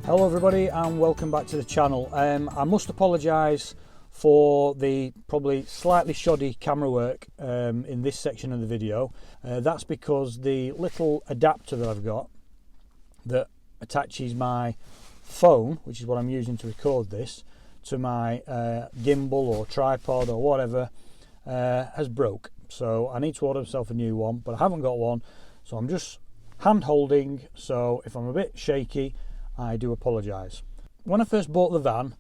Hello everybody and welcome back to the channel. I must apologise for the probably slightly shoddy camera work in this section of the video. That's because the little adapter that I've got that attaches my phone, which is what I'm using to record this, to my gimbal or tripod or whatever, has broke. So I need to order myself a new one, but I haven't got one, so I'm just hand holding. So if I'm a bit shaky, I do apologise. When I first bought the van,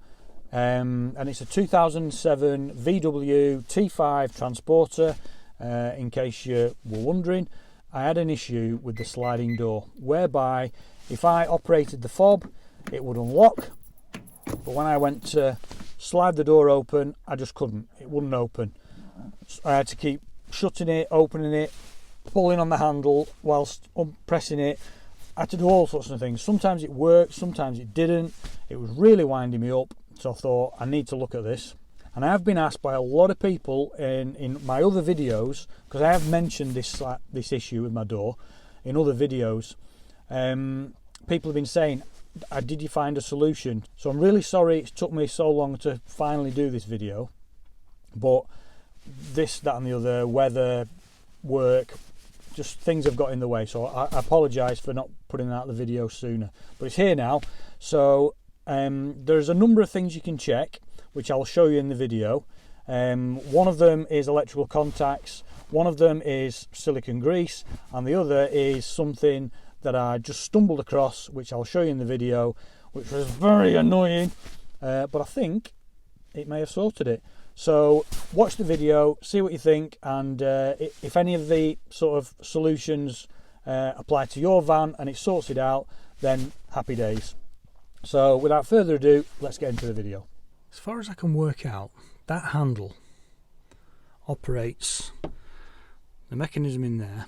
and it's a 2007 VW T5 Transporter, in case you were wondering, I had an issue with the sliding door, whereby if I operated the fob, it would unlock, but when I went to slide the door open, I just couldn't. It wouldn't open. So I had to keep shutting it, opening it, pulling on the handle whilst pressing it. I had to do all sorts of things. Sometimes it worked, sometimes it didn't. It was really winding me up, so I thought I need to look at this. And I have been asked by a lot of people in my other videos, because I have mentioned this issue with my door in other videos. People have been saying, did you find a solution? So I'm really sorry it took me so long to finally do this video, but this, that and the other, weather, work, just things have got in the way, so I apologise for not putting out the video sooner, but it's here now. So there's a number of things you can check, which I'll show you in the video. One of them is electrical contacts, one of them is silicone grease, and the other is something that I just stumbled across, which I'll show you in the video, which was very annoying, but I think it may have sorted it. So watch the video, see what you think, and if any of the sort of solutions apply to your van and it sorts it out, then happy days. So without further ado, let's get into the video. As far as I can work out, that handle operates the mechanism in there,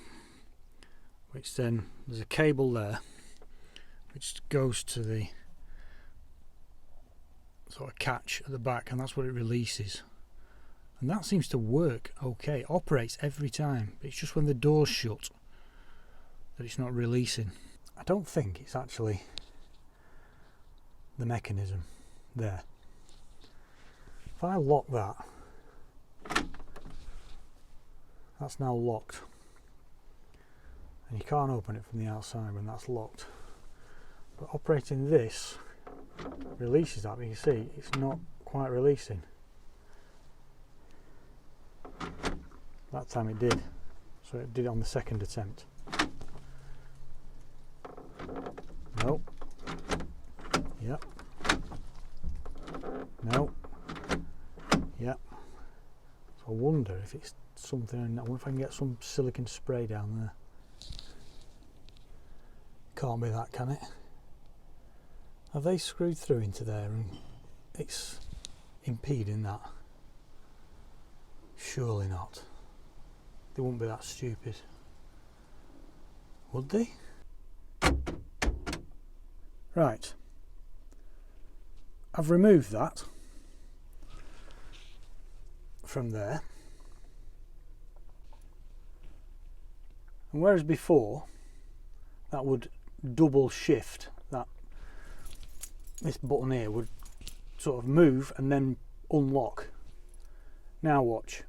which then there's a cable there which goes to the sort of catch at the back, and that's what it releases. And that seems to work okay, it operates every time. It's just when the door's shut that it's not releasing. I don't think it's actually the mechanism there. If I lock that, that's now locked, and you can't open it from the outside when that's locked. But operating this releases that, but you see it's not quite releasing. That time it did, so it did it on the second attempt. No. Yep. No. Yep. So I wonder if it's something. I wonder if I can get some silicone spray down there. Can't be that, can it? Have they screwed through into there and it's impeding that? Surely not. They wouldn't be that stupid, would they? Right, I've removed that from there, and whereas before that would double shift, that this button here would sort of move and then unlock. Now watch.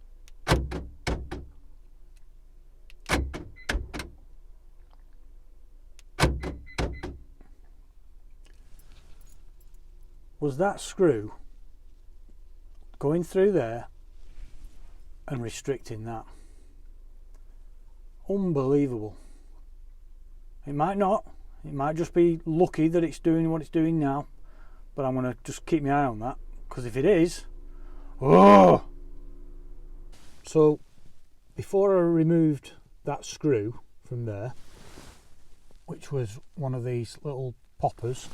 Was that screw going through there and restricting that? Unbelievable. It might not. It might just be lucky that it's doing what it's doing now, but I'm going to just keep my eye on that, because if it is, oh! So before I removed that screw from there, which was one of these little poppers,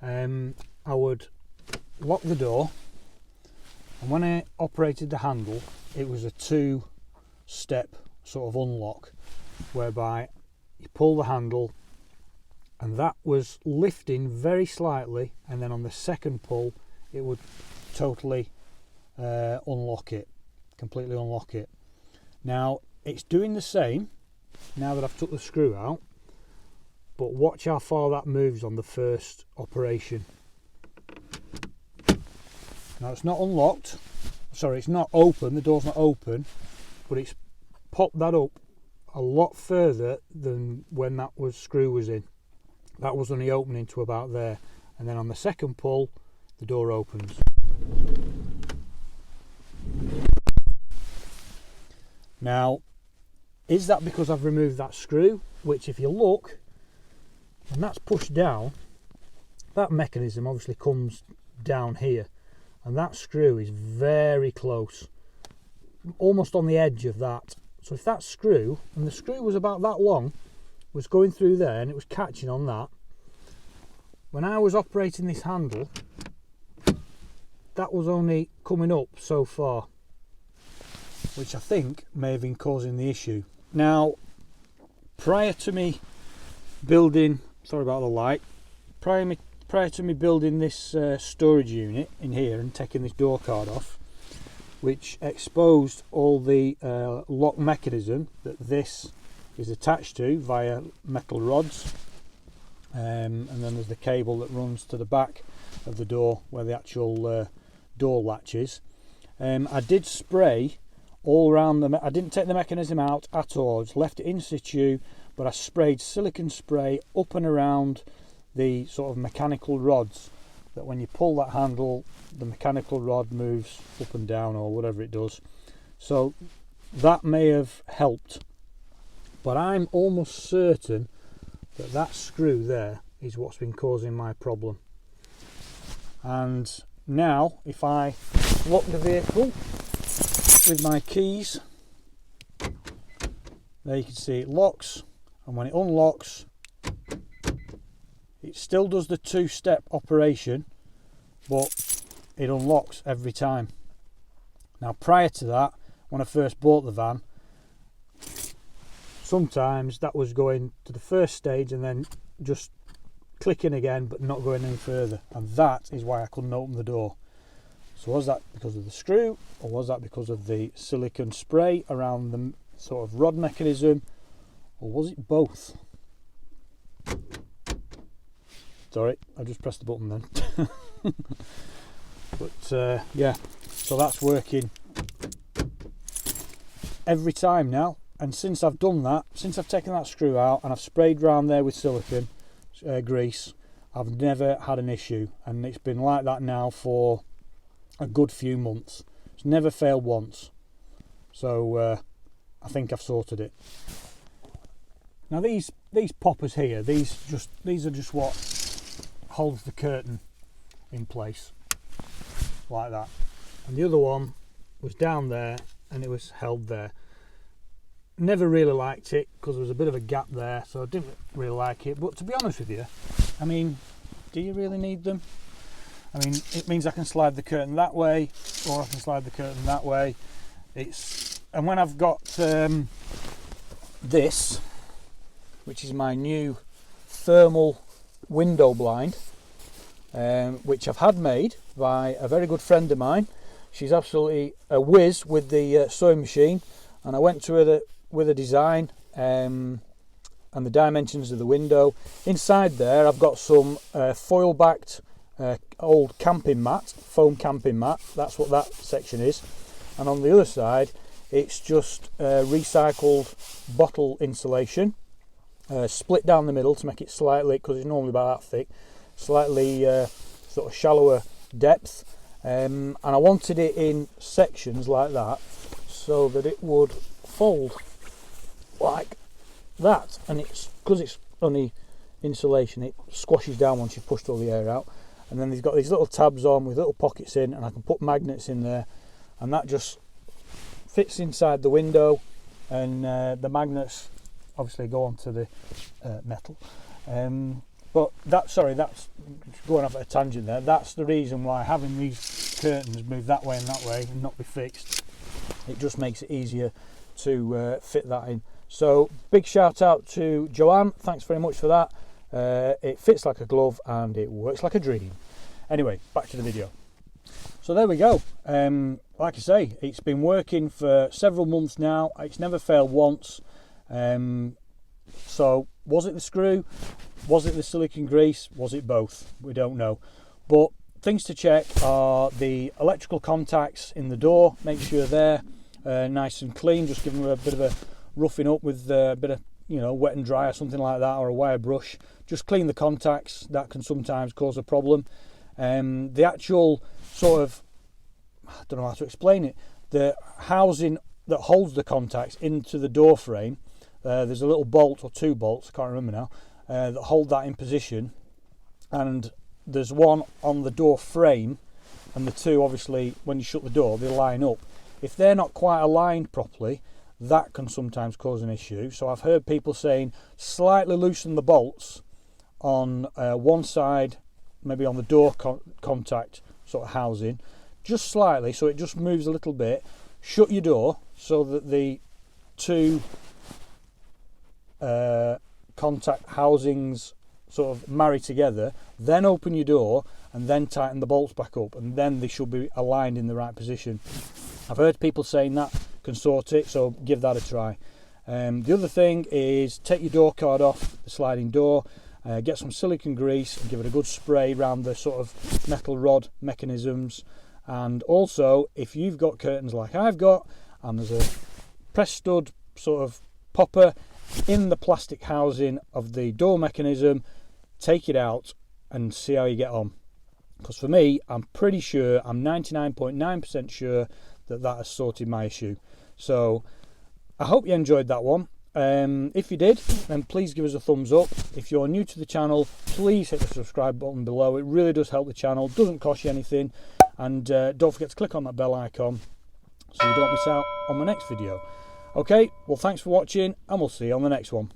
I would lock the door, and when I operated the handle, it was a two-step sort of unlock, whereby you pull the handle and that was lifting very slightly, and then on the second pull it would totally unlock it, completely unlock it. Now it's doing the same now that I've took the screw out, but watch how far that moves on the first operation. Now it's not unlocked, sorry, it's not open, the door's not open, but it's popped that up a lot further than when that screw was in. That was only opening to about there, and then on the second pull the door opens. Now, is that because I've removed that screw? Which, if you look, when that's pushed down, that mechanism obviously comes down here, and that screw is very close, almost on the edge of that. So if that screw, and the screw was about that long, was going through there and it was catching on that, when I was operating this handle, that was only coming up so far, which I think may have been causing the issue. Now, prior to me building, sorry about the light, prior to me building this storage unit in here and taking this door card off, which exposed all the lock mechanism that this is attached to via metal rods, and then there's the cable that runs to the back of the door where the actual door latch is. I did spray all around I didn't take the mechanism out at all, I just left it in situ, but I sprayed silicone spray up and around the sort of mechanical rods, that when you pull that handle the mechanical rod moves up and down or whatever it does. So that may have helped, but I'm almost certain that that screw there is what's been causing my problem. And now if I lock the vehicle with my keys, there you can see it locks, and when it unlocks it still does the two-step operation, but it unlocks every time. Now prior to that, when I first bought the van, sometimes that was going to the first stage and then just clicking again but not going any further, and that is why I couldn't open the door. So was that because of the screw, or was that because of the silicone spray around the sort of rod mechanism, or was it both? Sorry, I just pressed the button then. But yeah, so that's working every time now. And since I've done that, since I've taken that screw out and I've sprayed around there with silicone grease, I've never had an issue, and it's been like that now for a good few months. It's never failed once. So I think I've sorted it. Now these poppers here, these are just what holds the curtain in place, like that. And the other one was down there and it was held there. Never really liked it because there was a bit of a gap there, so I didn't really like it. But to be honest with you, I mean, do you really need them? I mean, it means I can slide the curtain that way, or I can slide the curtain that way. And when I've got this, which is my new thermal window blind, which I've had made by a very good friend of mine. She's absolutely a whiz with the sewing machine, and I went to her with a design and the dimensions of the window. Inside there I've got some foil backed old camping mat, foam camping mat, that's what that section is, and on the other side it's just recycled bottle insulation, split down the middle to make it slightly, because it's normally about that thick, slightly sort of shallower depth, and I wanted it in sections like that so that it would fold like that, and it's because it's only insulation, it squashes down once you've pushed all the air out. And then they've got these little tabs on with little pockets in, and I can put magnets in there, and that just fits inside the window, and the magnets obviously go onto the metal. But that's going off at a tangent there. That's the reason why having these curtains move that way and not be fixed, it just makes it easier to fit that in. So big shout out to Joanne, thanks very much for that. It fits like a glove and it works like a dream. Anyway, back to the video. So there we go. Like I say, it's been working for several months now. It's never failed once. So was it the screw? Was it the silicone grease? Was it both? We don't know. But things to check are the electrical contacts in the door. Make sure they're nice and clean. Just give them a bit of a roughing up with a bit of, wet and dry or something like that, or a wire brush. Just clean the contacts. That can sometimes cause a problem. The actual sort of, I don't know how to explain it, the housing that holds the contacts into the door frame, there's a little bolt or 2 bolts, I can't remember now, that hold that in position, and there's one on the door frame, and the 2 obviously when you shut the door they line up. If they're not quite aligned properly, that can sometimes cause an issue. So I've heard people saying slightly loosen the bolts on one side, maybe on the door contact sort of housing, just slightly, so it just moves a little bit. Shut your door so that the 2 contact housings sort of marry together, then open your door and then tighten the bolts back up, and then they should be aligned in the right position. I've heard people saying that can sort it, so give that a try. The other thing is take your door card off the sliding door, get some silicone grease and give it a good spray around the sort of metal rod mechanisms. And also, if you've got curtains like I've got, and there's a press stud sort of popper in the plastic housing of the door mechanism, take it out and see how you get on. Because for me, I'm pretty sure, I'm 99.9% sure that has sorted my issue. So I hope you enjoyed that one. If you did, then please give us a thumbs up. If you're new to the channel, please hit the subscribe button below. It really does help the channel, doesn't cost you anything. And don't forget to click on that bell icon so you don't miss out on my next video. Okay, well, thanks for watching, and we'll see you on the next one.